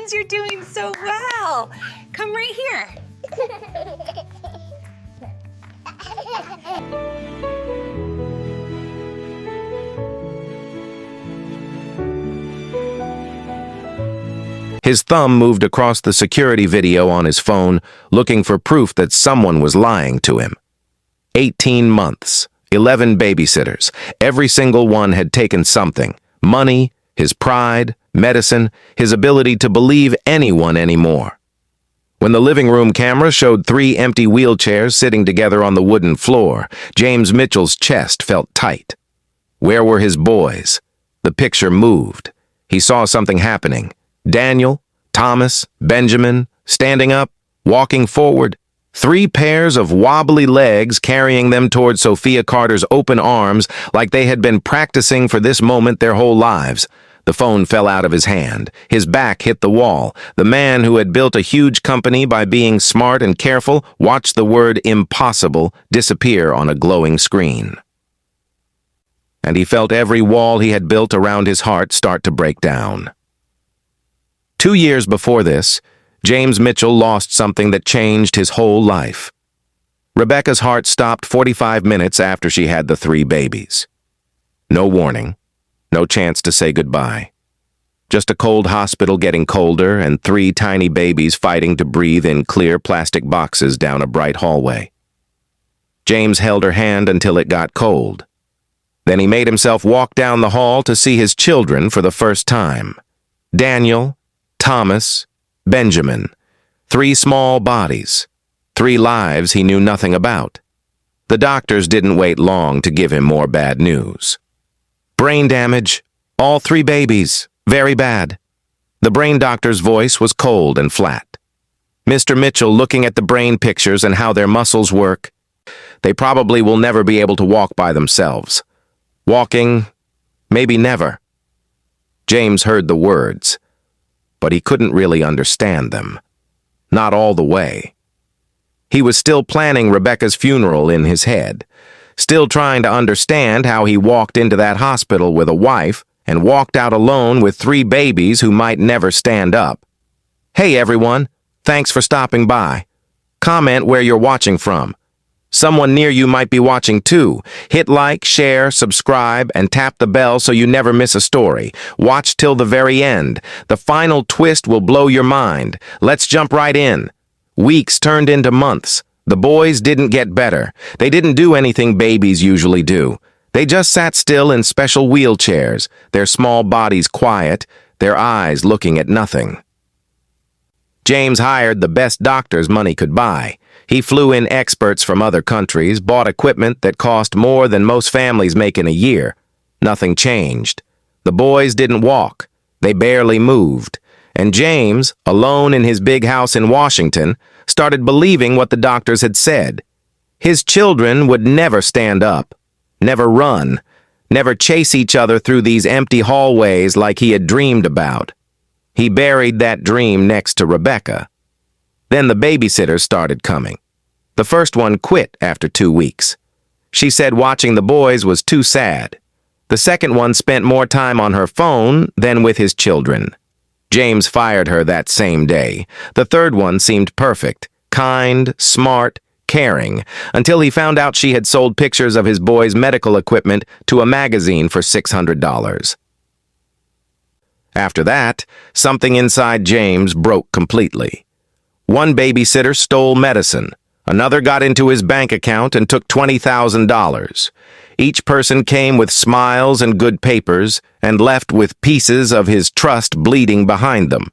Congratulations, you're doing so well. Come right here. His thumb moved across the security video on his phone, looking for proof that someone was lying to him. 18 months, 11 babysitters. Every single one had taken something: money, his pride, medicine, his ability to believe anyone anymore. When the living room camera showed 3 empty wheelchairs sitting together on the wooden floor, James Mitchell's chest felt tight. Where were his boys? The picture moved. He saw something happening. Daniel, Thomas, Benjamin, standing up, walking forward. 3 pairs of wobbly legs carrying them toward Sophia Carter's open arms like they had been practicing for this moment their whole lives. The phone fell out of his hand. His back hit the wall. The man who had built a huge company by being smart and careful watched the word impossible disappear on a glowing screen. And he felt every wall he had built around his heart start to break down. 2 years before this, James Mitchell lost something that changed his whole life. Rebecca's heart stopped 45 minutes after she had the 3 babies. No warning, no chance to say goodbye. Just a cold hospital getting colder and 3 tiny babies fighting to breathe in clear plastic boxes down a bright hallway. James held her hand until it got cold. Then he made himself walk down the hall to see his children for the first time. Daniel, Thomas, Benjamin. 3 small bodies. 3 lives he knew nothing about. The doctors didn't wait long to give him more bad news. Brain damage. All 3 babies. Very bad. The brain doctor's voice was cold and flat. Mr. Mitchell, looking at the brain pictures and how their muscles work, they probably will never be able to walk by themselves. Walking, maybe never. James heard the words, but he couldn't really understand them. Not all the way. He was still planning Rebecca's funeral in his head, still trying to understand how he walked into that hospital with a wife and walked out alone with 3 babies who might never stand up. Hey everyone, thanks for stopping by. Comment where you're watching from. Someone near you might be watching too. Hit like, share, subscribe, and tap the bell so you never miss a story. Watch till the very end. The final twist will blow your mind. Let's jump right in. Weeks turned into months. The boys didn't get better. They didn't do anything babies usually do. They just sat still in special wheelchairs, their small bodies quiet, their eyes looking at nothing. James hired the best doctors money could buy. He flew in experts from other countries, bought equipment that cost more than most families make in a year. Nothing changed. The boys didn't walk. They barely moved. And James, alone in his big house in Washington, started believing what the doctors had said. His children would never stand up, never run, never chase each other through these empty hallways like he had dreamed about. He buried that dream next to Rebecca. Then the babysitters started coming. The first one quit after 2 weeks. She said watching the boys was too sad. The second one spent more time on her phone than with his children. James fired her that same day. The third one seemed perfect, kind, smart, caring, until he found out she had sold pictures of his boys' medical equipment to a magazine for $600. After that, something inside James broke completely. One babysitter stole medicine. Another got into his bank account and took $20,000. Each person came with smiles and good papers and left with pieces of his trust bleeding behind them.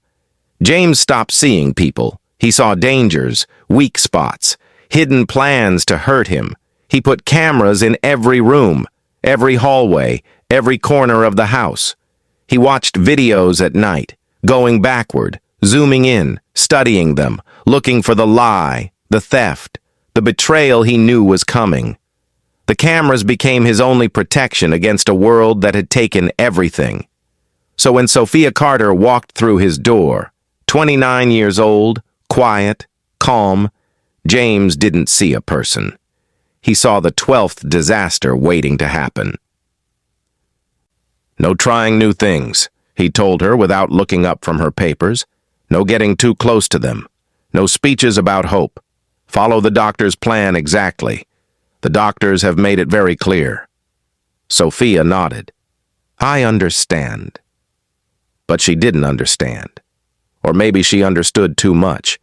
James stopped seeing people. He saw dangers, weak spots, hidden plans to hurt him. He put cameras in every room, every hallway, every corner of the house. He watched videos at night, going backward, zooming in, studying them, looking for the lie, the theft, the betrayal he knew was coming. The cameras became his only protection against a world that had taken everything. So when Sophia Carter walked through his door, 29 years old, quiet, calm, James didn't see a person. He saw the 12th disaster waiting to happen. "No trying new things," he told her without looking up from her papers. No getting too close to them. No speeches about hope. Follow the doctor's plan exactly. The doctors have made it very clear. Sophia nodded. I understand. But she didn't understand. Or maybe she understood too much.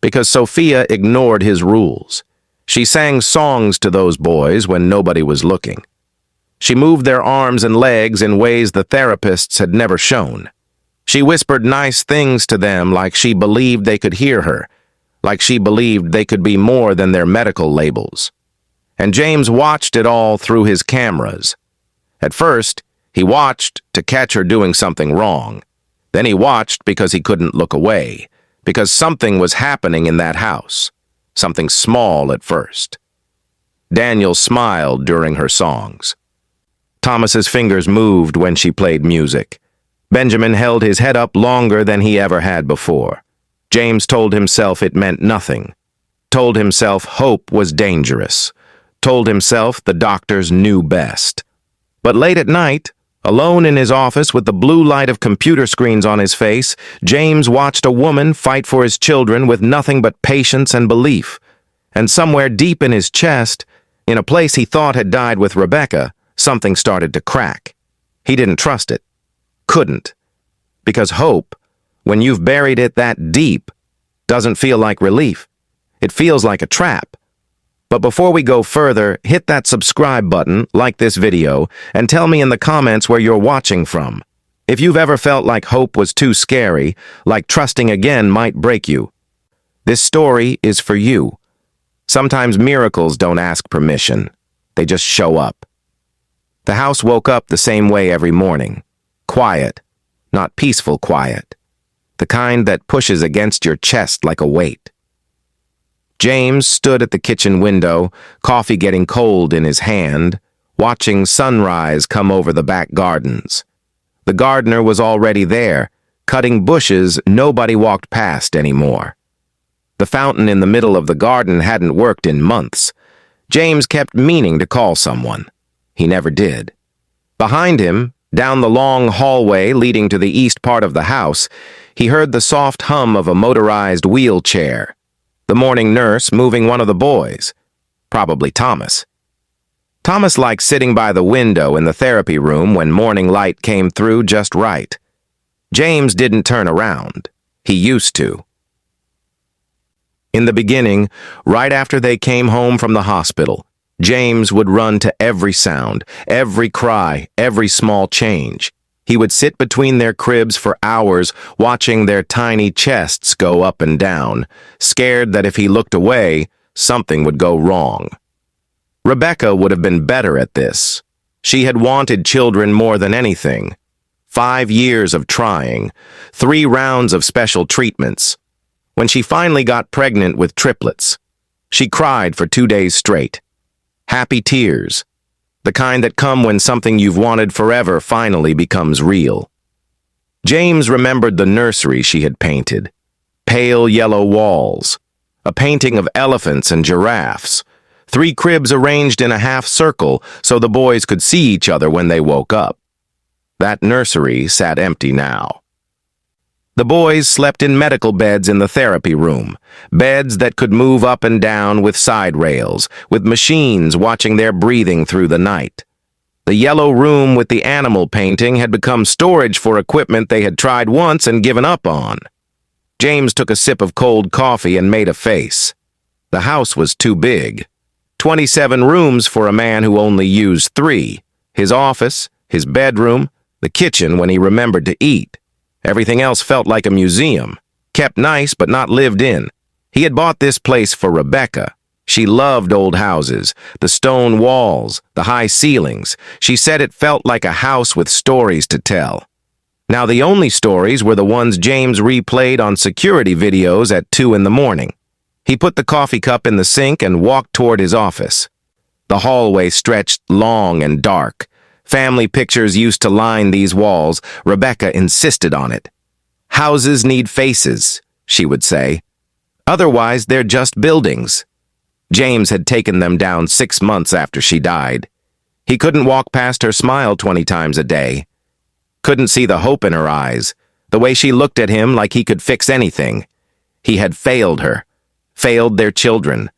Because Sophia ignored his rules. She sang songs to those boys when nobody was looking. She moved their arms and legs in ways the therapists had never shown. She whispered nice things to them like she believed they could hear her, like she believed they could be more than their medical labels. And James watched it all through his cameras. At first, he watched to catch her doing something wrong. Then he watched because he couldn't look away, because something was happening in that house. Something small at first. Daniel smiled during her songs. Thomas's fingers moved when she played music. Benjamin held his head up longer than he ever had before. James told himself it meant nothing. Told himself hope was dangerous. Told himself the doctors knew best. But late at night, alone in his office with the blue light of computer screens on his face, James watched a woman fight for his children with nothing but patience and belief. And somewhere deep in his chest, in a place he thought had died with Rebecca, something started to crack. He didn't trust it. Couldn't. Because hope, when you've buried it that deep, doesn't feel like relief. It feels like a trap. But before we go further, hit that subscribe button, like this video, and tell me in the comments where you're watching from. If you've ever felt like hope was too scary, like trusting again might break you. This story is for you. Sometimes miracles don't ask permission. They just show up. The house woke up the same way every morning. Quiet, not peaceful quiet. The kind that pushes against your chest like a weight. James stood at the kitchen window, coffee getting cold in his hand, watching sunrise come over the back gardens. The gardener was already there, cutting bushes nobody walked past anymore. The fountain in the middle of the garden hadn't worked in months. James kept meaning to call someone. He never did. Behind him, down the long hallway leading to the east part of the house, he heard the soft hum of a motorized wheelchair. The morning nurse moving one of the boys. Probably Thomas. Thomas liked sitting by the window in the therapy room when morning light came through just right. James didn't turn around. He used to. In the beginning, right after they came home from the hospital, James would run to every sound, every cry, every small change. He would sit between their cribs for hours, watching their tiny chests go up and down, scared that if he looked away, something would go wrong. Rebecca would have been better at this. She had wanted children more than anything. 5 years of trying, 3 rounds of special treatments. When she finally got pregnant with triplets, she cried for 2 days straight. Happy tears. The kind that come when something you've wanted forever finally becomes real. James remembered the nursery she had painted. Pale yellow walls. A painting of elephants and giraffes. 3 cribs arranged in a half circle so the boys could see each other when they woke up. That nursery sat empty now. The boys slept in medical beds in the therapy room, beds that could move up and down with side rails, with machines watching their breathing through the night. The yellow room with the animal painting had become storage for equipment they had tried once and given up on. James took a sip of cold coffee and made a face. The house was too big. 27 rooms for a man who only used 3. His office, his bedroom, the kitchen when he remembered to eat. Everything else felt like a museum, kept nice but not lived in. He had bought this place for Rebecca. She loved old houses, the stone walls, the high ceilings. She said it felt like a house with stories to tell. Now the only stories were the ones James replayed on security videos at 2 in the morning. He put the coffee cup in the sink and walked toward his office. The hallway stretched long and dark. Family pictures used to line these walls. Rebecca insisted on it. Houses need faces, she would say. Otherwise, they're just buildings. James had taken them down 6 months after she died. He couldn't walk past her smile 20 times a day. Couldn't see the hope in her eyes, The way she looked at him like he could fix anything. He had failed her, failed their children,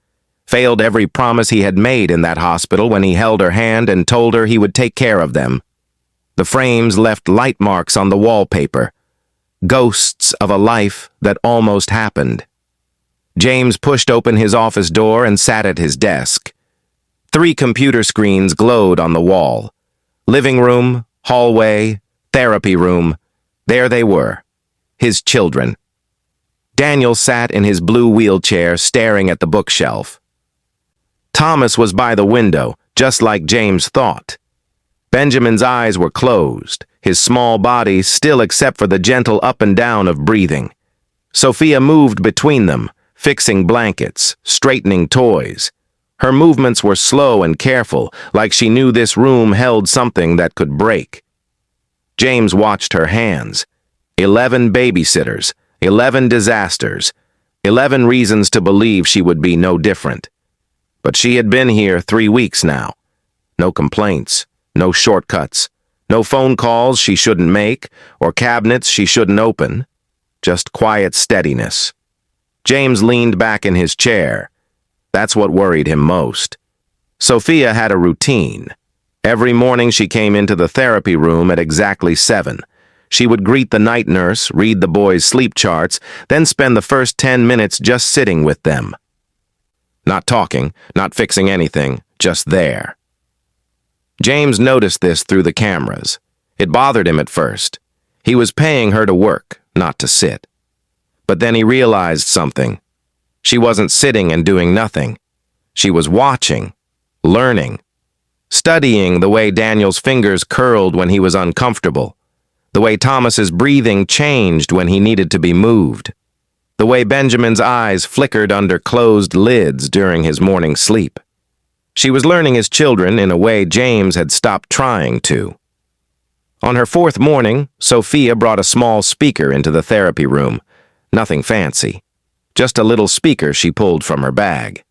failed every promise he had made in that hospital when he held her hand and told her he would take care of them. The frames left light marks on the wallpaper, ghosts of a life that almost happened. James pushed open his office door and sat at his desk. 3 computer screens glowed on the wall. Living room, hallway, therapy room. There they were, his children. Daniel sat in his blue wheelchair staring at the bookshelf. Thomas was by the window, just like James thought. Benjamin's eyes were closed, his small body still except for the gentle up and down of breathing. Sophia moved between them, fixing blankets, straightening toys. Her movements were slow and careful, like she knew this room held something that could break. James watched her hands. 11 babysitters, 11 disasters, 11 reasons to believe she would be no different. But she had been here 3 weeks now. No complaints, no shortcuts, no phone calls she shouldn't make or cabinets she shouldn't open. Just quiet steadiness. James leaned back in his chair. That's what worried him most. Sophia had a routine. Every morning she came into the therapy room at exactly 7. She would greet the night nurse, read the boys' sleep charts, then spend the first 10 minutes just sitting with them. Not talking, not fixing anything, just there. James noticed this through the cameras. It bothered him at first. He was paying her to work, not to sit. But then he realized something. She wasn't sitting and doing nothing. She was watching, learning, studying the way Daniel's fingers curled when he was uncomfortable, the way Thomas's breathing changed when he needed to be moved, the way Benjamin's eyes flickered under closed lids during his morning sleep. She was learning his children in a way James had stopped trying to. On her 4th morning, Sophia brought a small speaker into the therapy room. Nothing fancy. Just a little speaker she pulled from her bag.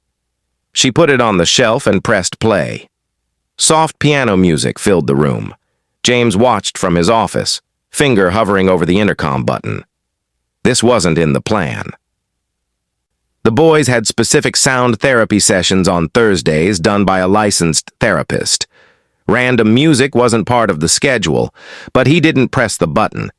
She put it on the shelf and pressed play. Soft piano music filled the room. James watched from his office, finger hovering over the intercom button. This wasn't in the plan. The boys had specific sound therapy sessions on Thursdays done by a licensed therapist. Random music wasn't part of the schedule, but he didn't press the button.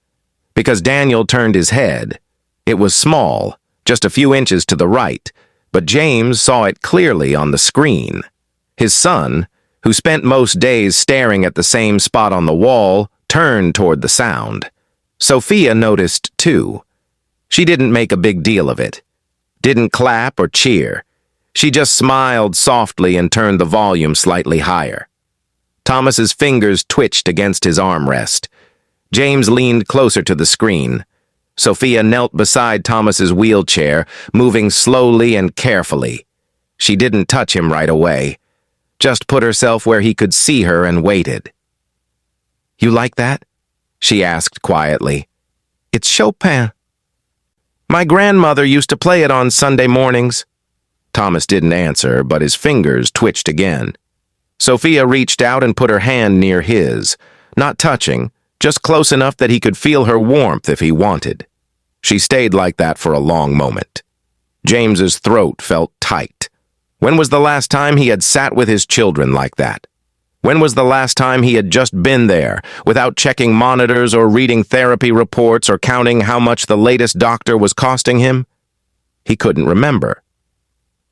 Because Daniel turned his head. It was small, just a few inches to the right, but James saw it clearly on the screen. His son, who spent most days staring at the same spot on the wall, turned toward the sound. Sophia noticed, too. She didn't make a big deal of it. Didn't clap or cheer. She just smiled softly and turned the volume slightly higher. Thomas's fingers twitched against his armrest. James leaned closer to the screen. Sophia knelt beside Thomas's wheelchair, moving slowly and carefully. She didn't touch him right away. Just put herself where he could see her and waited. "You like that?" she asked quietly. "It's Chopin. My grandmother used to play it on Sunday mornings." Thomas didn't answer, but his fingers twitched again. Sophia reached out and put her hand near his, not touching, just close enough that he could feel her warmth if he wanted. She stayed like that for a long moment. James's throat felt tight. When was the last time he had sat with his children like that? When was the last time he had just been there, without checking monitors or reading therapy reports or counting how much the latest doctor was costing him? He couldn't remember.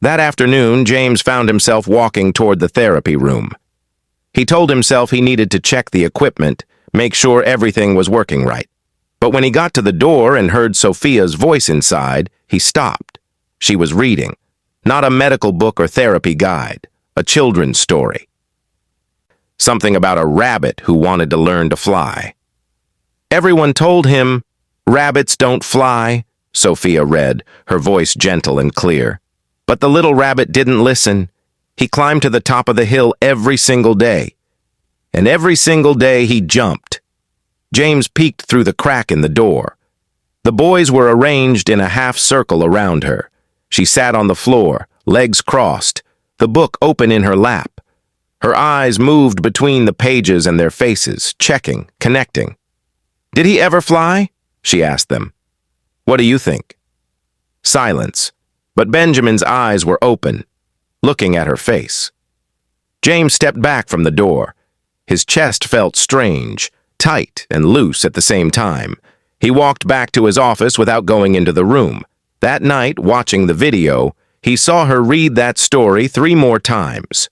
That afternoon, James found himself walking toward the therapy room. He told himself he needed to check the equipment, make sure everything was working right. But when he got to the door and heard Sophia's voice inside, he stopped. She was reading. Not a medical book or therapy guide, a children's story. Something about a rabbit who wanted to learn to fly. Everyone told him, "Rabbits don't fly," Sophia read, her voice gentle and clear. But the little rabbit didn't listen. He climbed to the top of the hill every single day. And every single day he jumped. James peeked through the crack in the door. The boys were arranged in a half circle around her. She sat on the floor, legs crossed, the book open in her lap. Her eyes moved between the pages and their faces, checking, connecting. Did he ever fly? she asked them. What do you think? Silence, but Benjamin's eyes were open, looking at her face. James stepped back from the door. His chest felt strange, tight and loose at the same time. He walked back to his office without going into the room. That night, watching the video, he saw her read that story 3 more times.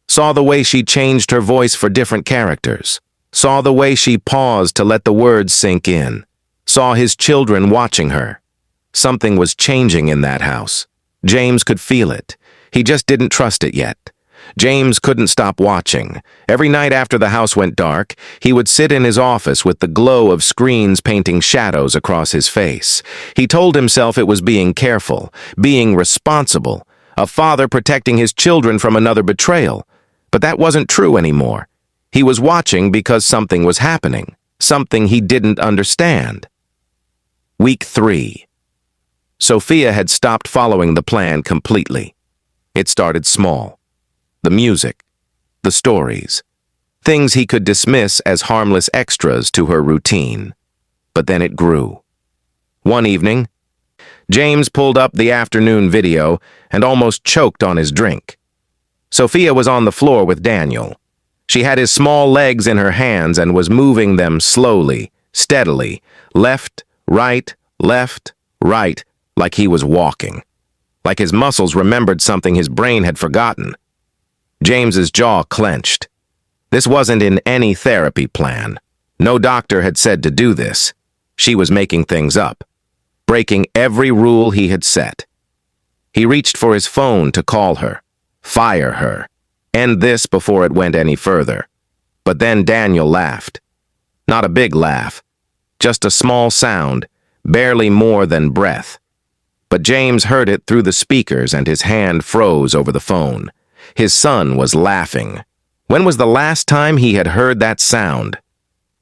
Saw the way she changed her voice for different characters. Saw the way she paused to let the words sink in. Saw his children watching her. Something was changing in that house. James could feel it. He just didn't trust it yet. James couldn't stop watching. Every night after the house went dark, he would sit in his office with the glow of screens painting shadows across his face. He told himself it was being careful, being responsible, a father protecting his children from another betrayal. But that wasn't true anymore. He was watching because something was happening, something he didn't understand. Week 3. Sophia had stopped following the plan completely. It started small. The music, the stories, things he could dismiss as harmless extras to her routine. But then it grew. One evening, James pulled up the afternoon video and almost choked on his drink. Sophia was on the floor with Daniel. She had his small legs in her hands and was moving them slowly, steadily, left, right, like he was walking. Like his muscles remembered something his brain had forgotten. James's jaw clenched. This wasn't in any therapy plan. No doctor had said to do this. She was making things up, breaking every rule he had set. He reached for his phone to call her, fire her, end this before it went any further. But then Daniel laughed. Not a big laugh, just a small sound, barely more than breath. But James heard it through the speakers and his hand froze over the phone. His son was laughing. When was the last time he had heard that sound?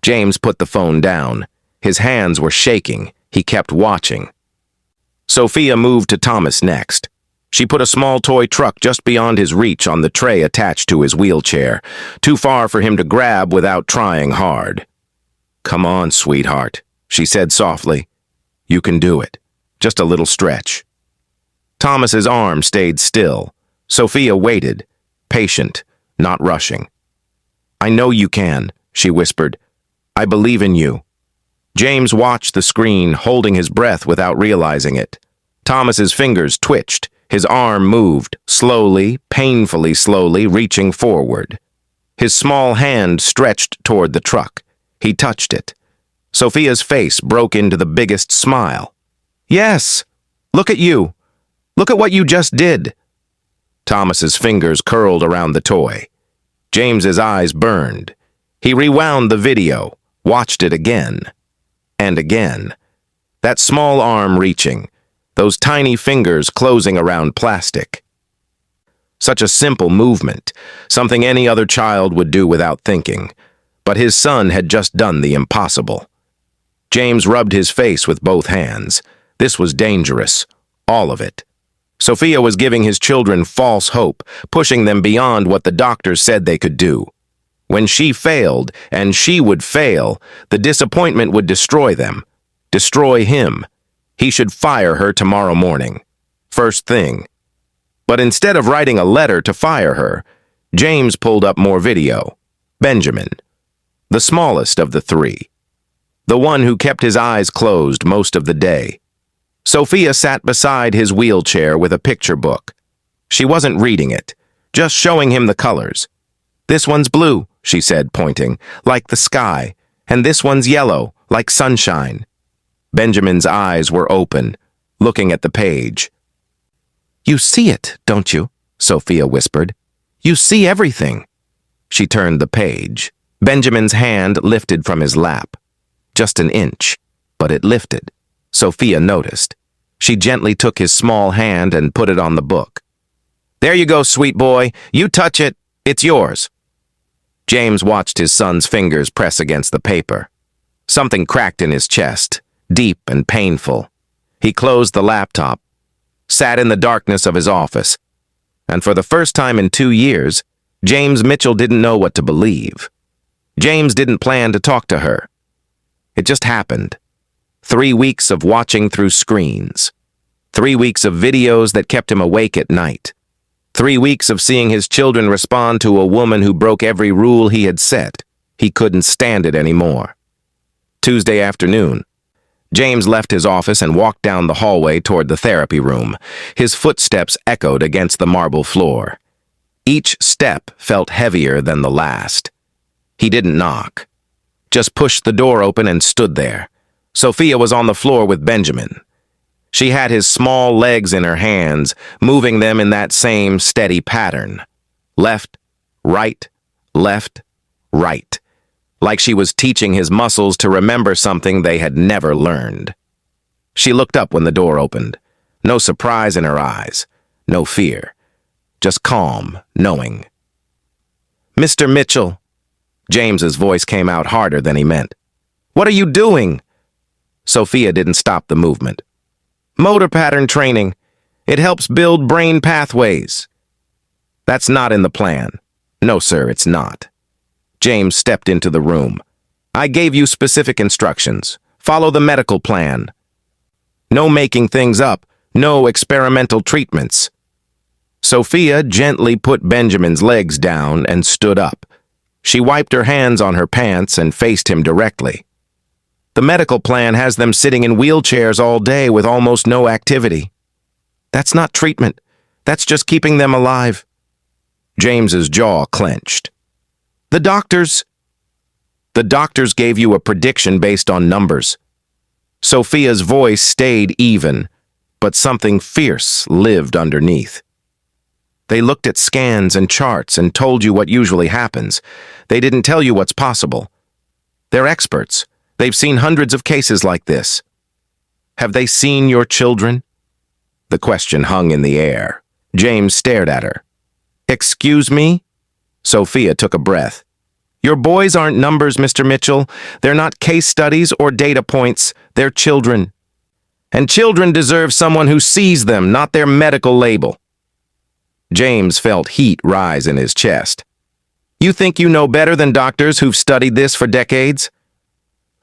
James put the phone down. His hands were shaking. He kept watching. Sophia moved to Thomas next. She put a small toy truck just beyond his reach on the tray attached to his wheelchair, too far for him to grab without trying hard. Come on, sweetheart, she said softly. You can do it. Just a little stretch. Thomas's arm stayed still. Sophia waited, patient, not rushing. I know you can, she whispered. I believe in you. James watched the screen, holding his breath without realizing it. Thomas's fingers twitched. His arm moved, slowly, painfully slowly, reaching forward. His small hand stretched toward the truck. He touched it. Sophia's face broke into the biggest smile. Yes! Look at you! Look at what you just did! Thomas's fingers curled around the toy. James's eyes burned. He rewound the video, watched it again. And again. That small arm reaching, those tiny fingers closing around plastic. Such a simple movement, something any other child would do without thinking. But his son had just done the impossible. James rubbed his face with both hands. This was dangerous, all of it. Sophia was giving his children false hope, pushing them beyond what the doctors said they could do. When she failed, and she would fail, the disappointment would destroy them, destroy him. He should fire her tomorrow morning. First thing. But instead of writing a letter to fire her, James pulled up more video. Benjamin, the smallest of the 3. The one who kept his eyes closed most of the day. Sophia sat beside his wheelchair with a picture book. She wasn't reading it, just showing him the colors. This one's blue, she said, pointing, like the sky, and this one's yellow, like sunshine. Benjamin's eyes were open, looking at the page. You see it, don't you? Sophia whispered. You see everything. She turned the page. Benjamin's hand lifted from his lap. Just an inch, but it lifted. Sophia noticed. She gently took his small hand and put it on the book. There you go, sweet boy. You touch it. It's yours. James watched his son's fingers press against the paper. Something cracked in his chest, deep and painful. He closed the laptop, sat in the darkness of his office, and for the first time in 2 years, James Mitchell didn't know what to believe. James didn't plan to talk to her. It just happened. 3 weeks of watching through screens. 3 weeks of videos that kept him awake at night. 3 weeks of seeing his children respond to a woman who broke every rule he had set. He couldn't stand it anymore. Tuesday afternoon, James left his office and walked down the hallway toward the therapy room. His footsteps echoed against the marble floor. Each step felt heavier than the last. He didn't knock, just pushed the door open and stood there. Sophia was on the floor with Benjamin. She had his small legs in her hands, moving them in that same steady pattern. Left, right, left, right. Like she was teaching his muscles to remember something they had never learned. She looked up when the door opened. No surprise in her eyes, no fear. Just calm, knowing. "Mr. Mitchell." James's voice came out harder than he meant. "What are you doing?" Sophia didn't stop the movement. "Motor pattern training. It helps build brain pathways." "That's not in the plan." "No, sir, it's not." James stepped into the room. "I gave you specific instructions. Follow the medical plan. No making things up. No experimental treatments." Sophia gently put Benjamin's legs down and stood up. She wiped her hands on her pants and faced him directly. "The medical plan has them sitting in wheelchairs all day with almost no activity. That's not treatment. That's just keeping them alive." James's jaw clenched. The doctors gave you a prediction based on numbers." Sophia's voice stayed even, but something fierce lived underneath. "They looked at scans and charts and told you what usually happens. They didn't tell you what's possible. They're experts. They've seen hundreds of cases like this." "Have they seen your children?" The question hung in the air. James stared at her. "Excuse me?" Sophia took a breath. "Your boys aren't numbers, Mr. Mitchell. They're not case studies or data points. They're children. And children deserve someone who sees them, not their medical label." James felt heat rise in his chest. "You think you know better than doctors who've studied this for decades?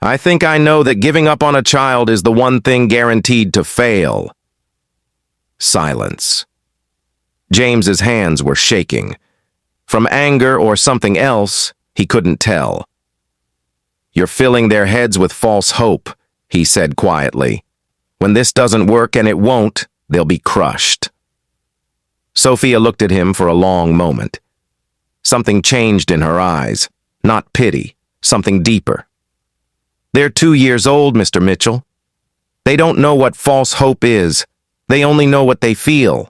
I think I know that giving up on a child is the one thing guaranteed to fail." Silence. James's hands were shaking. From anger or something else, he couldn't tell. "You're filling their heads with false hope," he said quietly. "When this doesn't work, and it won't, they'll be crushed." Sophia looked at him for a long moment. Something changed in her eyes. Not pity, something deeper. "They're 2 years old, Mr. Mitchell. They don't know what false hope is. They only know what they feel.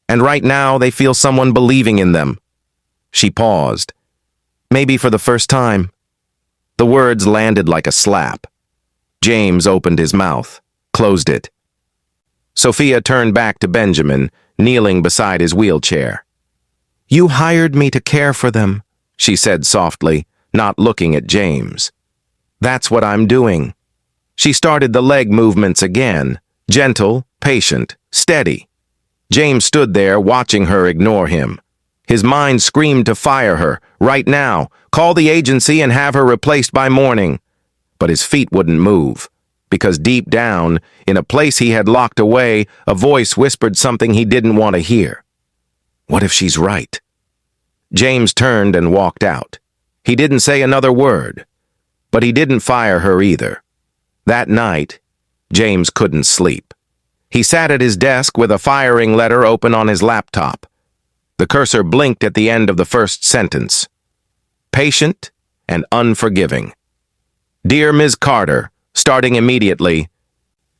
And right now, they feel someone believing in them." She paused. Maybe for the first time. The words landed like a slap. James opened his mouth, closed it. Sophia turned back to Benjamin, kneeling beside his wheelchair. "You hired me to care for them," she said softly, not looking at James. "That's what I'm doing." She started the leg movements again, gentle, patient, steady. James stood there watching her ignore him. His mind screamed to fire her, right now, call the agency and have her replaced by morning. But his feet wouldn't move, because deep down, in a place he had locked away, a voice whispered something he didn't want to hear. What if she's right? James turned and walked out. He didn't say another word, but he didn't fire her either. That night, James couldn't sleep. He sat at his desk with a firing letter open on his laptop. The cursor blinked at the end of the first sentence. Patient and unforgiving. Dear Ms. Carter, starting immediately,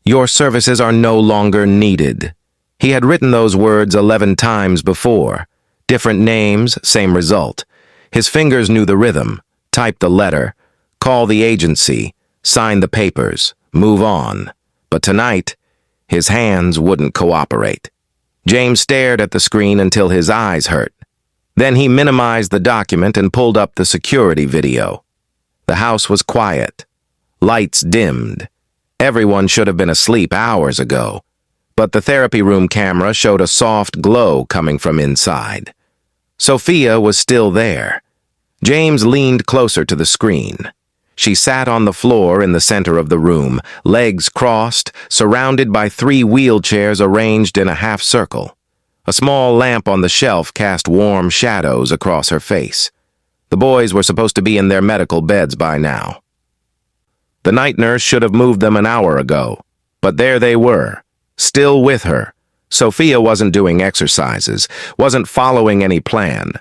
your services are no longer needed. He had written those words 11 times before. Different names, same result. His fingers knew the rhythm. Type the letter, call the agency, sign the papers, move on. But tonight, his hands wouldn't cooperate. James stared at the screen until his eyes hurt. Then he minimized the document and pulled up the security video. The house was quiet. Lights dimmed. Everyone should have been asleep hours ago. But the therapy room camera showed a soft glow coming from inside. Sophia was still there. James leaned closer to the screen. She sat on the floor in the center of the room, legs crossed, surrounded by 3 wheelchairs arranged in a half circle. A small lamp on the shelf cast warm shadows across her face. The boys were supposed to be in their medical beds by now. The night nurse should have moved them an hour ago, but there they were, still with her. Sophia wasn't doing exercises, wasn't following any plan.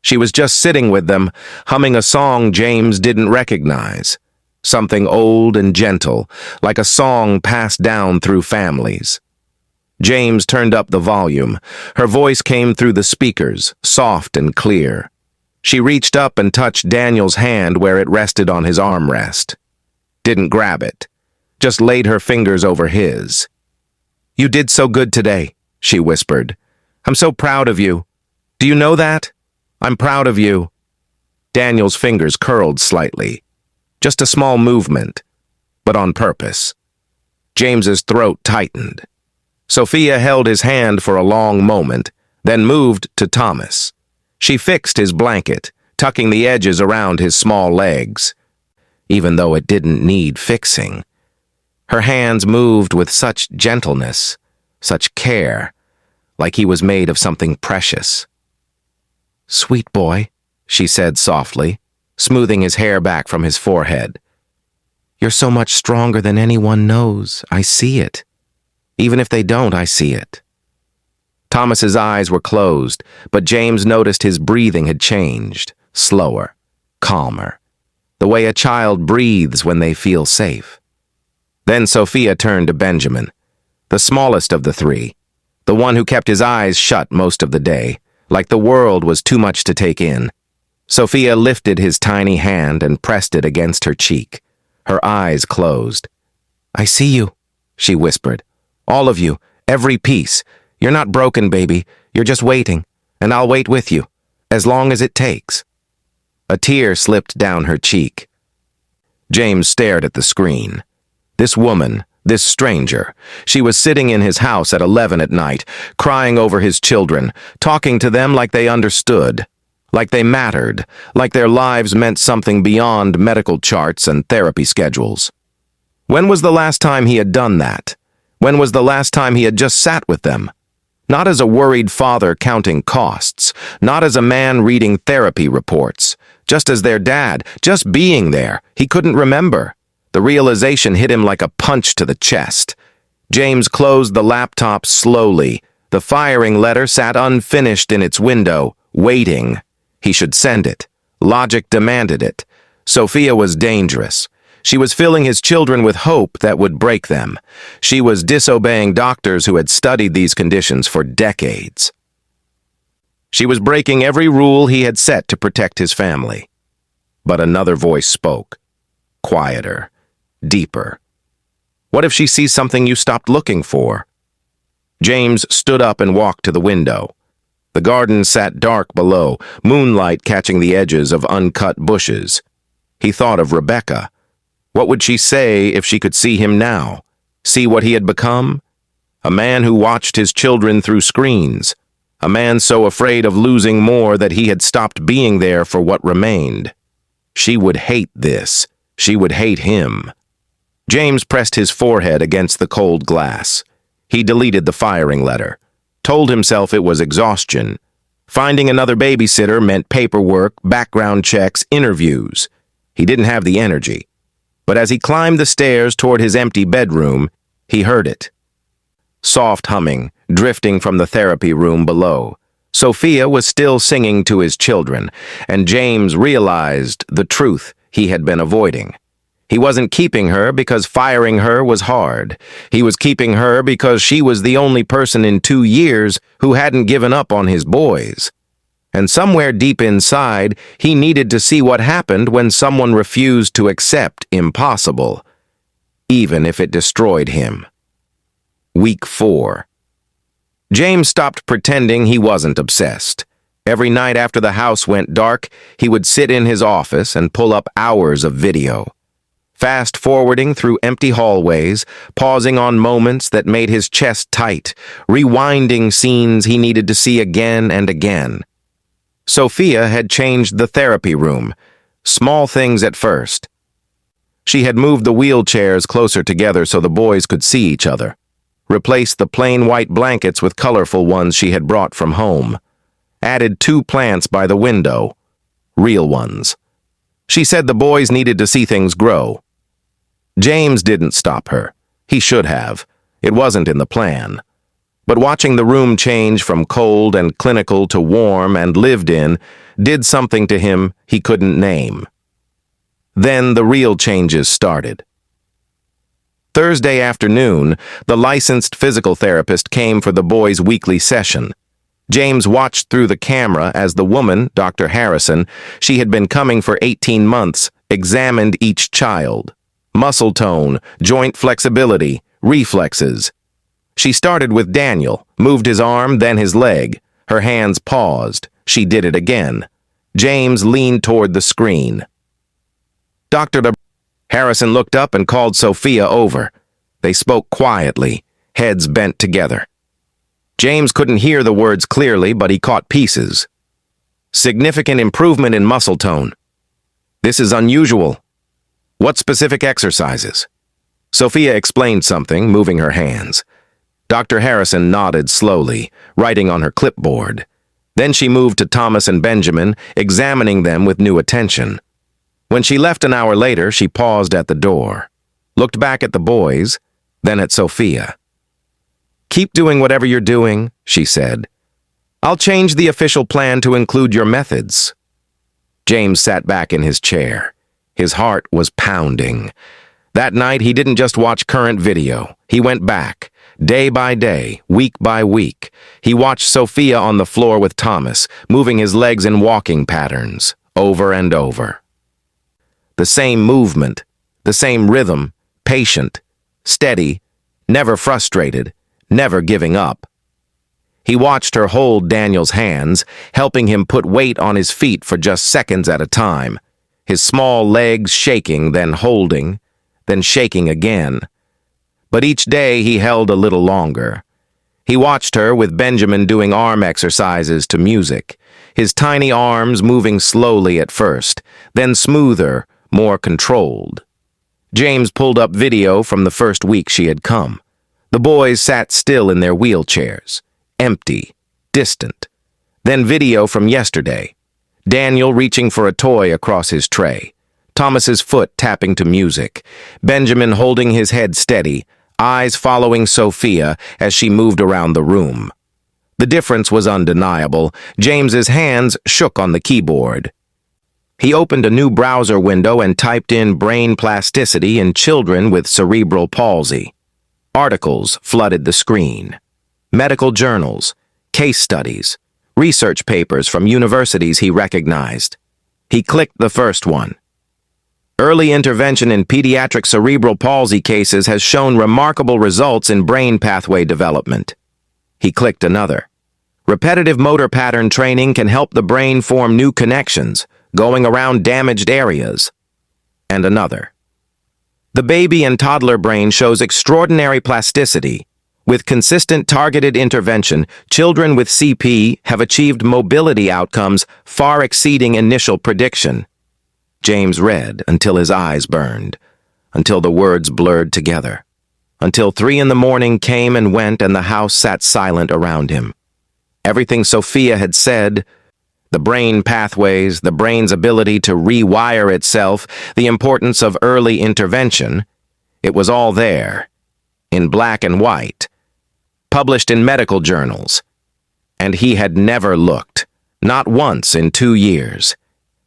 She was just sitting with them, humming a song James didn't recognize. Something old and gentle, like a song passed down through families. James turned up the volume. Her voice came through the speakers, soft and clear. She reached up and touched Daniel's hand where it rested on his armrest. Didn't grab it, just laid her fingers over his. "You did so good today," she whispered. "I'm so proud of you. Do you know that? I'm proud of you." Daniel's fingers curled slightly. Just a small movement, but on purpose. James's throat tightened. Sophia held his hand for a long moment, then moved to Thomas. She fixed his blanket, tucking the edges around his small legs, even though it didn't need fixing. Her hands moved with such gentleness, such care, like he was made of something precious. "Sweet boy," she said softly, smoothing his hair back from his forehead. "You're so much stronger than anyone knows. I see it. Even if they don't, I see it." Thomas's eyes were closed, but James noticed his breathing had changed, slower, calmer, the way a child breathes when they feel safe. Then Sophia turned to Benjamin, the smallest of the 3, the one who kept his eyes shut most of the day, like the world was too much to take in. Sophia lifted his tiny hand and pressed it against her cheek. Her eyes closed. "I see you," she whispered. "All of you, every piece. You're not broken, baby. You're just waiting, and I'll wait with you, as long as it takes." A tear slipped down her cheek. James stared at the screen. This woman, this stranger, she was sitting in his house at 11 at night, crying over his children, talking to them like they understood, like they mattered, like their lives meant something beyond medical charts and therapy schedules. When was the last time he had done that? When was the last time he had just sat with them? Not as a worried father counting costs, not as a man reading therapy reports, just as their dad, just being there. He couldn't remember. The realization hit him like a punch to the chest. James closed the laptop slowly. The firing letter sat unfinished in its window, waiting. He should send it. Logic demanded it. Sophia was dangerous. She was filling his children with hope that would break them. She was disobeying doctors who had studied these conditions for decades. She was breaking every rule he had set to protect his family. But another voice spoke. Quieter. Deeper. "What if she sees something you stopped looking for?" James stood up and walked to the window. The garden sat dark below, moonlight catching the edges of uncut bushes. He thought of Rebecca. What would she say if she could see him now? See what he had become? A man who watched his children through screens. A man so afraid of losing more that he had stopped being there for what remained. She would hate this. She would hate him. James pressed his forehead against the cold glass. He deleted the firing letter. Told himself it was exhaustion. Finding another babysitter meant paperwork, background checks, interviews. He didn't have the energy. But as he climbed the stairs toward his empty bedroom, he heard it. Soft humming, drifting from the therapy room below. Sophia was still singing to his children, and James realized the truth he had been avoiding. He wasn't keeping her because firing her was hard. He was keeping her because she was the only person in 2 years who hadn't given up on his boys. And somewhere deep inside, he needed to see what happened when someone refused to accept impossible, even if it destroyed him. Week 4. James stopped pretending he wasn't obsessed. Every night after the house went dark, he would sit in his office and pull up hours of video. Fast-forwarding through empty hallways, pausing on moments that made his chest tight, rewinding scenes he needed to see again and again. Sophia had changed the therapy room. Small things at first. She had moved the wheelchairs closer together so the boys could see each other, replaced the plain white blankets with colorful ones she had brought from home, added 2 plants by the window, real ones. She said the boys needed to see things grow. James didn't stop her. He should have. It wasn't in the plan. But watching the room change from cold and clinical to warm and lived in did something to him he couldn't name. Then the real changes started. Thursday afternoon, the licensed physical therapist came for the boys' weekly session. James watched through the camera as the woman, Dr. Harrison, she had been coming for 18 months, examined each child. Muscle tone, joint flexibility, reflexes. She started with Daniel, moved his arm, then his leg. Her hands paused. She did it again. James leaned toward the screen. Harrison looked up and called Sophia over. They spoke quietly, heads bent together. James couldn't hear the words clearly, but he caught pieces. Significant improvement in muscle tone. This is unusual. What specific exercises? Sophia explained something, moving her hands. Dr. Harrison nodded slowly, writing on her clipboard. Then she moved to Thomas and Benjamin, examining them with new attention. When she left an hour later, she paused at the door, looked back at the boys, then at Sophia. "Keep doing whatever you're doing," she said. "I'll change the official plan to include your methods." James sat back in his chair. His heart was pounding. That night, he didn't just watch current video. He went back, day by day, week by week. He watched Sophia on the floor with Thomas, moving his legs in walking patterns, over and over. The same movement, the same rhythm, patient, steady, never frustrated, never giving up. He watched her hold Daniel's hands, helping him put weight on his feet for just seconds at a time, his small legs shaking, then holding, then shaking again. But each day he held a little longer. He watched her with Benjamin doing arm exercises to music, his tiny arms moving slowly at first, then smoother, more controlled. James pulled up video from the first week she had come. The boys sat still in their wheelchairs, empty, distant. Then video from yesterday. Daniel reaching for a toy across his tray. Thomas's foot tapping to music. Benjamin holding his head steady, eyes following Sophia as she moved around the room. The difference was undeniable. James's hands shook on the keyboard. He opened a new browser window and typed in brain plasticity in children with cerebral palsy. Articles flooded the screen. Medical journals, case studies, research papers from universities he recognized. He clicked the first one. Early intervention in pediatric cerebral palsy cases has shown remarkable results in brain pathway development. He clicked another. Repetitive motor pattern training can help the brain form new connections, going around damaged areas. And another. The baby and toddler brain shows extraordinary plasticity. With consistent targeted intervention, children with CP have achieved mobility outcomes far exceeding initial prediction. James read until his eyes burned, until the words blurred together, until 3 a.m. came and went and the house sat silent around him. Everything Sophia had said, the brain pathways, the brain's ability to rewire itself, the importance of early intervention, it was all there, in black and white, published in medical journals. And he had never looked, not once in 2 years.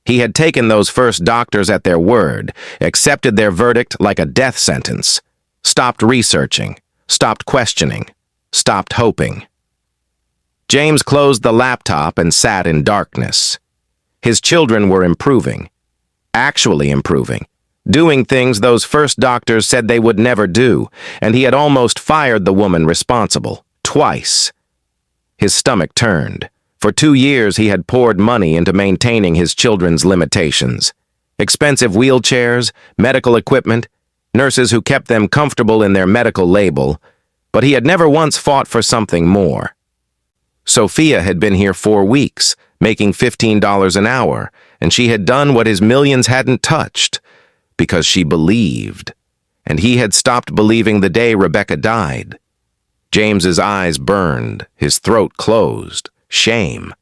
He had taken those first doctors at their word, accepted their verdict like a death sentence, stopped researching, stopped questioning, stopped hoping. James closed the laptop and sat in darkness. His children were improving, actually improving, doing things those first doctors said they would never do, and he had almost fired the woman responsible, twice. His stomach turned. For 2 years he had poured money into maintaining his children's limitations. Expensive wheelchairs, medical equipment, nurses who kept them comfortable in their medical label, but he had never once fought for something more. Sophia had been here 4 weeks, making $15 an hour, and she had done what his millions hadn't touched. because she believed, and he had stopped believing the day Rebecca died. James's eyes burned, his throat closed. Shame.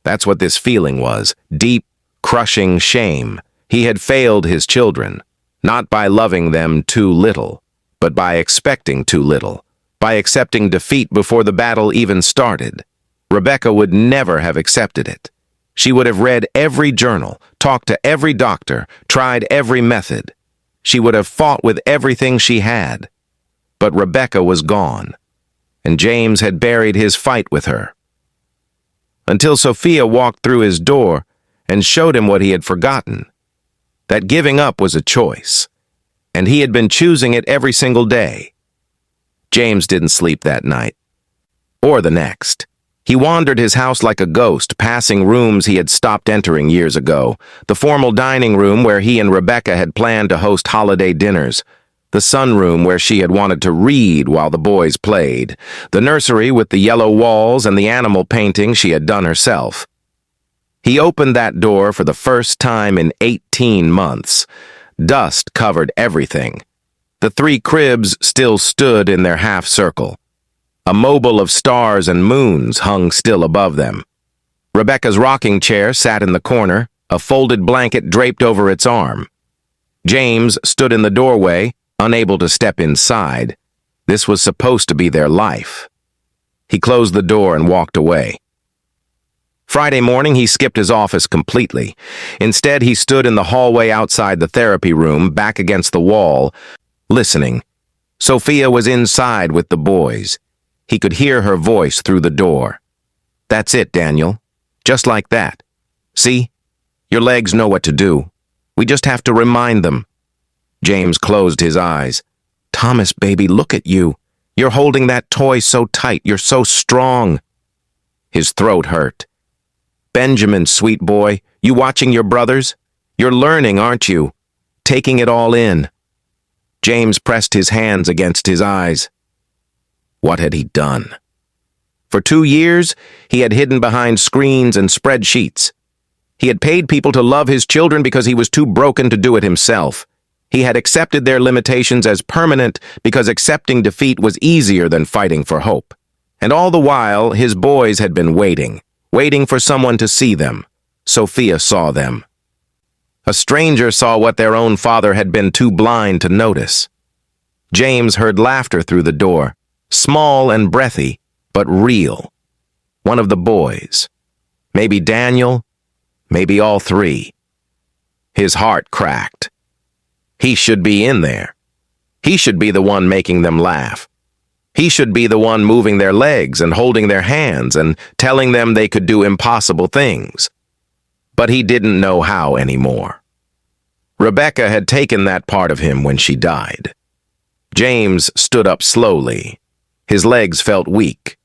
That's what this feeling was, deep, crushing shame. He had failed his children, not by loving them too little, but by expecting too little, by accepting defeat before the battle even started. Rebecca would never have accepted it. She would have read every journal, talked to every doctor, tried every method. She would have fought with everything she had. But Rebecca was gone, and James had buried his fight with her. Until Sophia walked through his door and showed him what he had forgotten. That giving up was a choice, and he had been choosing it every single day. James didn't sleep that night, or the next. He wandered his house like a ghost, passing rooms he had stopped entering years ago. The formal dining room where he and Rebecca had planned to host holiday dinners. The sunroom where she had wanted to read while the boys played. The nursery with the yellow walls and the animal painting she had done herself. He opened that door for the first time in 18 months. Dust covered everything. The 3 cribs still stood in their half circle. A mobile of stars and moons hung still above them. Rebecca's rocking chair sat in the corner, a folded blanket draped over its arm. James stood in the doorway, unable to step inside. This was supposed to be their life. He closed the door and walked away. Friday morning, he skipped his office completely. Instead, he stood in the hallway outside the therapy room, back against the wall, listening. Sophia was inside with the boys. He could hear her voice through the door. "That's it, Daniel. Just like that. See? Your legs know what to do. We just have to remind them." James closed his eyes. "Thomas, baby, look at you. You're holding that toy so tight. You're so strong." His throat hurt. "Benjamin, sweet boy, you watching your brothers? You're learning, aren't you? Taking it all in." James pressed his hands against his eyes. What had he done? For 2 years, he had hidden behind screens and spreadsheets. He had paid people to love his children because he was too broken to do it himself. He had accepted their limitations as permanent because accepting defeat was easier than fighting for hope. And all the while, his boys had been waiting for someone to see them. Sophia saw them. A stranger saw what their own father had been too blind to notice. James heard laughter through the door, small and breathy, but real. One of the boys. Maybe Daniel, maybe all 3. His heart cracked. He should be in there. He should be the one making them laugh. He should be the one moving their legs and holding their hands and telling them they could do impossible things. But he didn't know how anymore. Rebecca had taken that part of him when she died. James stood up slowly. His legs felt weak.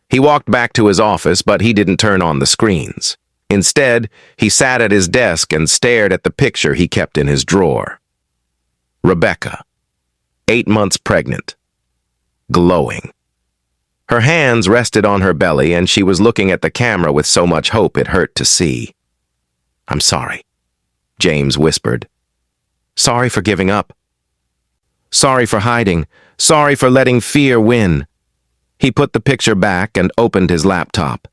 He walked back to his office, but he didn't turn on the screens. Instead, he sat at his desk and stared at the picture he kept in his drawer. Rebecca, 8 months pregnant. Glowing. Her hands rested on her belly, and she was looking at the camera with so much hope it hurt to see. "I'm sorry," James whispered. "Sorry for giving up. Sorry for hiding. Sorry for letting fear win." He put the picture back and opened his laptop.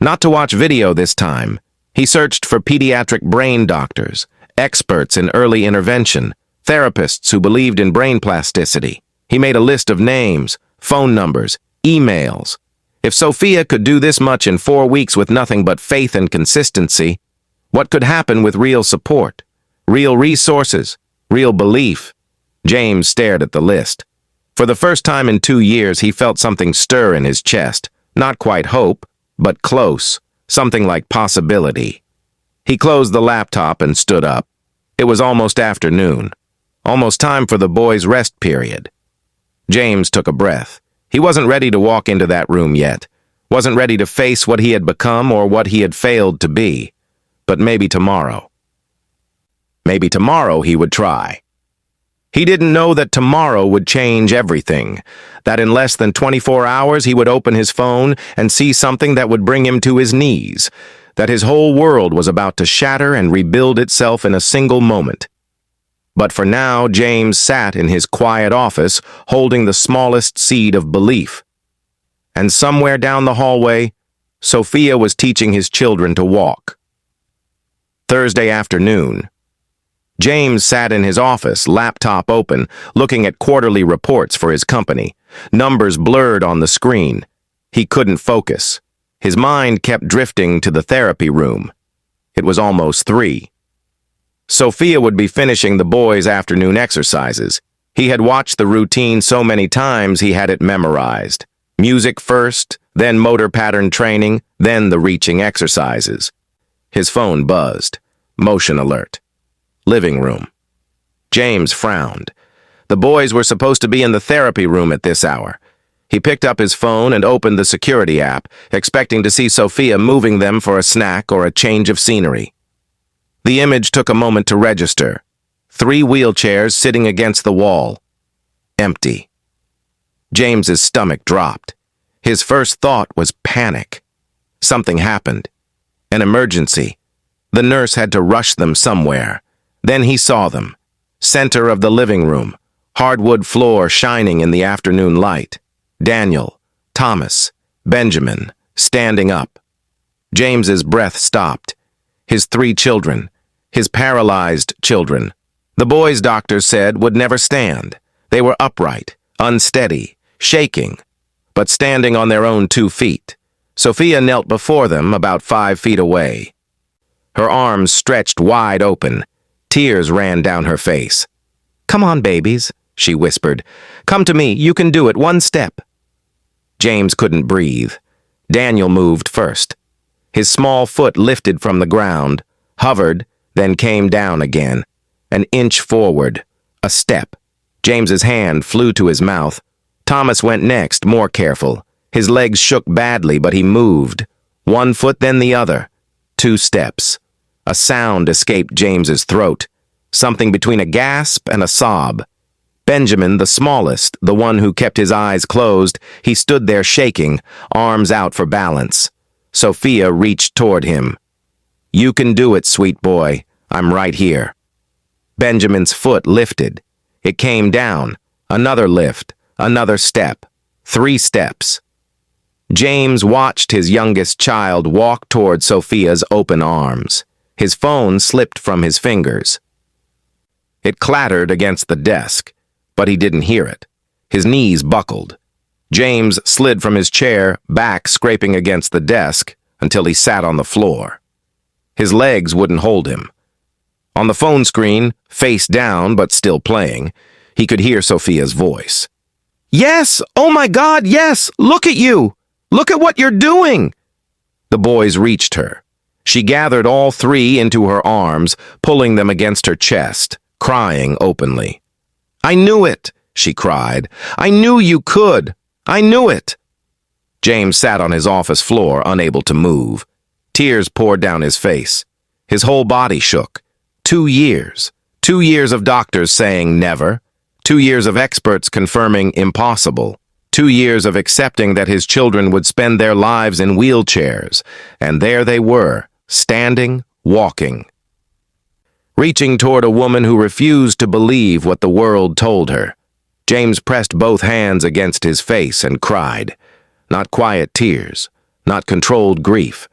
Not to watch video this time. He searched for pediatric brain doctors, experts in early intervention, therapists who believed in brain plasticity. He made a list of names, phone numbers, emails. If Sophia could do this much in 4 weeks with nothing but faith and consistency, what could happen with real support, real resources, real belief? James stared at the list. For the first time in 2 years, he felt something stir in his chest. Not quite hope, but close, something like possibility. He closed the laptop and stood up. It was almost afternoon, almost time for the boys' rest period. James took a breath. He wasn't ready to walk into that room yet, wasn't ready to face what he had become or what he had failed to be. But maybe tomorrow. Maybe tomorrow he would try. He didn't know that tomorrow would change everything, that in less than 24 hours he would open his phone and see something that would bring him to his knees, that his whole world was about to shatter and rebuild itself in a single moment. But for now, James sat in his quiet office, holding the smallest seed of belief. And somewhere down the hallway, Sophia was teaching his children to walk. Thursday afternoon. James sat in his office, laptop open, looking at quarterly reports for his company. Numbers blurred on the screen. He couldn't focus. His mind kept drifting to the therapy room. It was almost 3. Sophia would be finishing the boys' afternoon exercises. He had watched the routine so many times he had it memorized. Music first, then motor pattern training, then the reaching exercises. His phone buzzed. Motion alert. Living room. James frowned. The boys were supposed to be in the therapy room at this hour. He picked up his phone and opened the security app, expecting to see Sophia moving them for a snack or a change of scenery. The image took a moment to register. 3 wheelchairs sitting against the wall. Empty. James's stomach dropped. His first thought was panic. Something happened. An emergency. The nurse had to rush them somewhere. Then he saw them. Center of the living room. Hardwood floor shining in the afternoon light. Daniel, Thomas, Benjamin, standing up. James's breath stopped. His 3 children. His paralyzed children. The boys, doctors said, would never stand. They were upright, unsteady, shaking, but standing on their own 2 feet. Sophia knelt before them, about 5 feet away. Her arms stretched wide open. Tears ran down her face. "Come on, babies," she whispered. "Come to me. You can do it. 1 step." James couldn't breathe. Daniel moved first. His small foot lifted from the ground, hovered, then came down again. An inch forward. A step. James's hand flew to his mouth. Thomas went next, more careful. His legs shook badly, but he moved. 1 foot, then the other. 2 steps. A sound escaped James's throat. Something between a gasp and a sob. Benjamin, the smallest, the one who kept his eyes closed, he stood there shaking, arms out for balance. Sophia reached toward him. "You can do it, sweet boy. I'm right here." Benjamin's foot lifted. It came down. Another lift. Another step. 3 steps. James watched his youngest child walk toward Sophia's open arms. His phone slipped from his fingers. It clattered against the desk, but he didn't hear it. His knees buckled. James slid from his chair, back scraping against the desk, until he sat on the floor. His legs wouldn't hold him. On the phone screen, face down but still playing, he could hear Sophia's voice. "Yes! Oh my God, yes! Look at you! Look at what you're doing!" The boys reached her. She gathered all 3 into her arms, pulling them against her chest, crying openly. "I knew it!" she cried. "I knew you could! I knew it!" James sat on his office floor, unable to move. Tears poured down his face. His whole body shook. 2 years. 2 years of doctors saying never. 2 years of experts confirming impossible. 2 years of accepting that his children would spend their lives in wheelchairs. And there they were, standing, walking. Reaching toward a woman who refused to believe what the world told her. James pressed both hands against his face and cried. Not quiet tears, not controlled grief.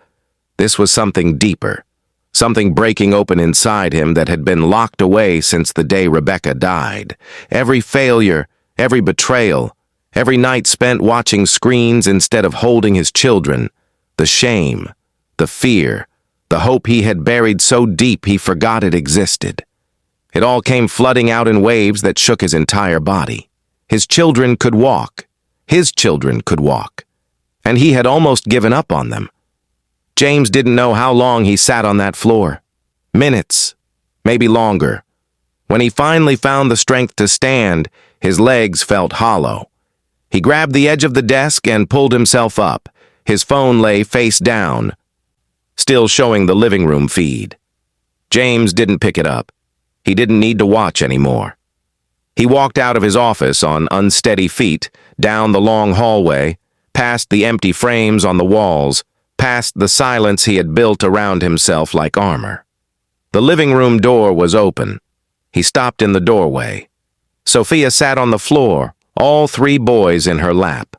This was something deeper, something breaking open inside him that had been locked away since the day Rebecca died. Every failure, every betrayal, every night spent watching screens instead of holding his children, the shame, the fear, the hope he had buried so deep he forgot it existed. It all came flooding out in waves that shook his entire body. His children could walk. His children could walk. And he had almost given up on them. James didn't know how long he sat on that floor. Minutes, maybe longer. When he finally found the strength to stand, his legs felt hollow. He grabbed the edge of the desk and pulled himself up. His phone lay face down, still showing the living room feed. James didn't pick it up. He didn't need to watch anymore. He walked out of his office on unsteady feet, down the long hallway, past the empty frames on the walls, past the silence he had built around himself like armor. The living room door was open. He stopped in the doorway. Sophia sat on the floor, all 3 boys in her lap.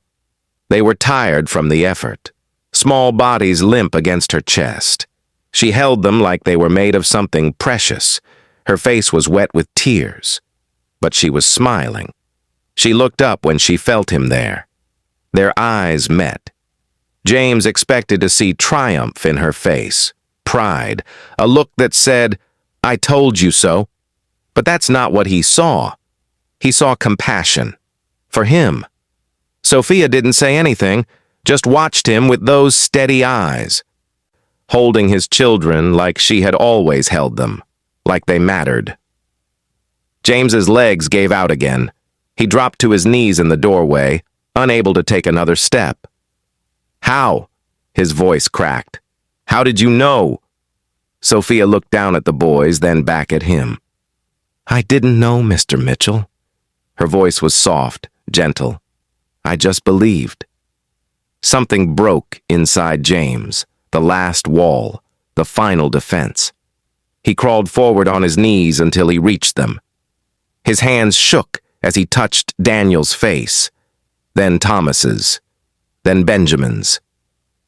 They were tired from the effort, small bodies limp against her chest. She held them like they were made of something precious. Her face was wet with tears, but she was smiling. She looked up when she felt him there. Their eyes met. James expected to see triumph in her face, pride, a look that said, "I told you so." But that's not what he saw. He saw compassion. For him. Sophia didn't say anything, just watched him with those steady eyes, holding his children like she had always held them, like they mattered. James's legs gave out again. He dropped to his knees in the doorway, unable to take another step. "How?" His voice cracked. "How did you know?" Sophia looked down at the boys, then back at him. "I didn't know, Mr. Mitchell." Her voice was soft, gentle. "I just believed." Something broke inside James, the last wall, the final defense. He crawled forward on his knees until he reached them. His hands shook as he touched Daniel's face, then Thomas's, then Benjamin's,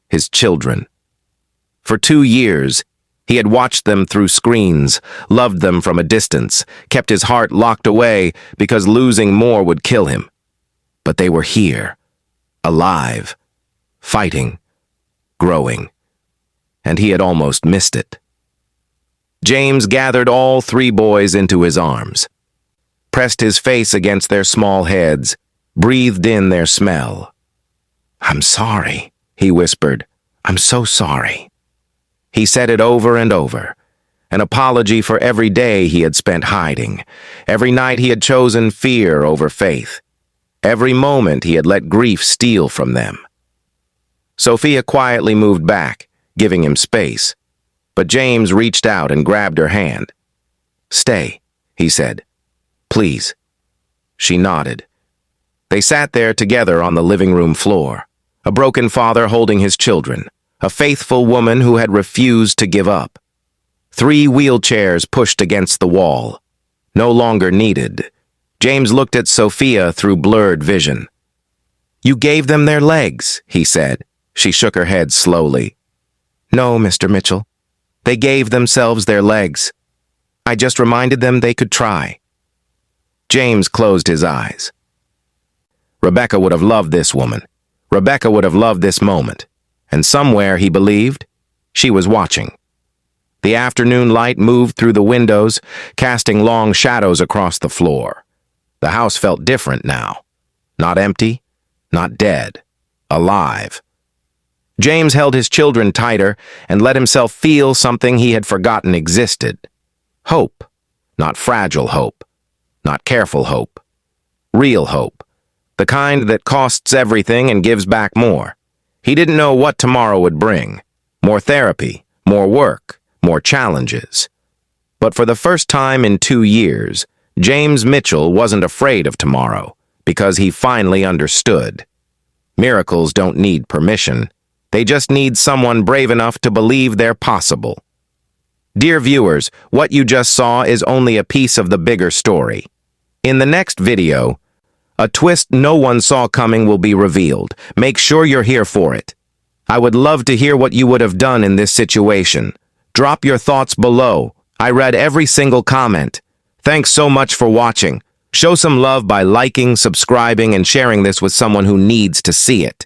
his children. For 2 years, he had watched them through screens, loved them from a distance, kept his heart locked away because losing more would kill him. But they were here, alive, fighting, growing, and he had almost missed it. James gathered all 3 boys into his arms, pressed his face against their small heads, breathed in their smell. "I'm sorry," he whispered. "I'm so sorry." He said it over and over, an apology for every day he had spent hiding, every night he had chosen fear over faith, every moment he had let grief steal from them. Sophia quietly moved back, giving him space, but James reached out and grabbed her hand. "Stay," he said. "Please." She nodded. They sat there together on the living room floor, a broken father holding his children, a faithful woman who had refused to give up. 3 wheelchairs pushed against the wall, no longer needed. James looked at Sophia through blurred vision. "You gave them their legs," he said. She shook her head slowly. "No, Mr. Mitchell. They gave themselves their legs. I just reminded them they could try." James closed his eyes. Rebecca would have loved this woman. Rebecca would have loved this moment. And somewhere, he believed, she was watching. The afternoon light moved through the windows, casting long shadows across the floor. The house felt different now. Not empty, not dead, alive. James held his children tighter and let himself feel something he had forgotten existed. Hope, not fragile hope, not careful hope. Real hope, the kind that costs everything and gives back more. He didn't know what tomorrow would bring. More therapy, more work, more challenges. But for the first time in 2 years, James Mitchell wasn't afraid of tomorrow because he finally understood. Miracles don't need permission. They just need someone brave enough to believe they're possible. Dear viewers, what you just saw is only a piece of the bigger story. In the next video, a twist no one saw coming will be revealed. Make sure you're here for it. I would love to hear what you would have done in this situation. Drop your thoughts below. I read every single comment. Thanks so much for watching. Show some love by liking, subscribing, and sharing this with someone who needs to see it.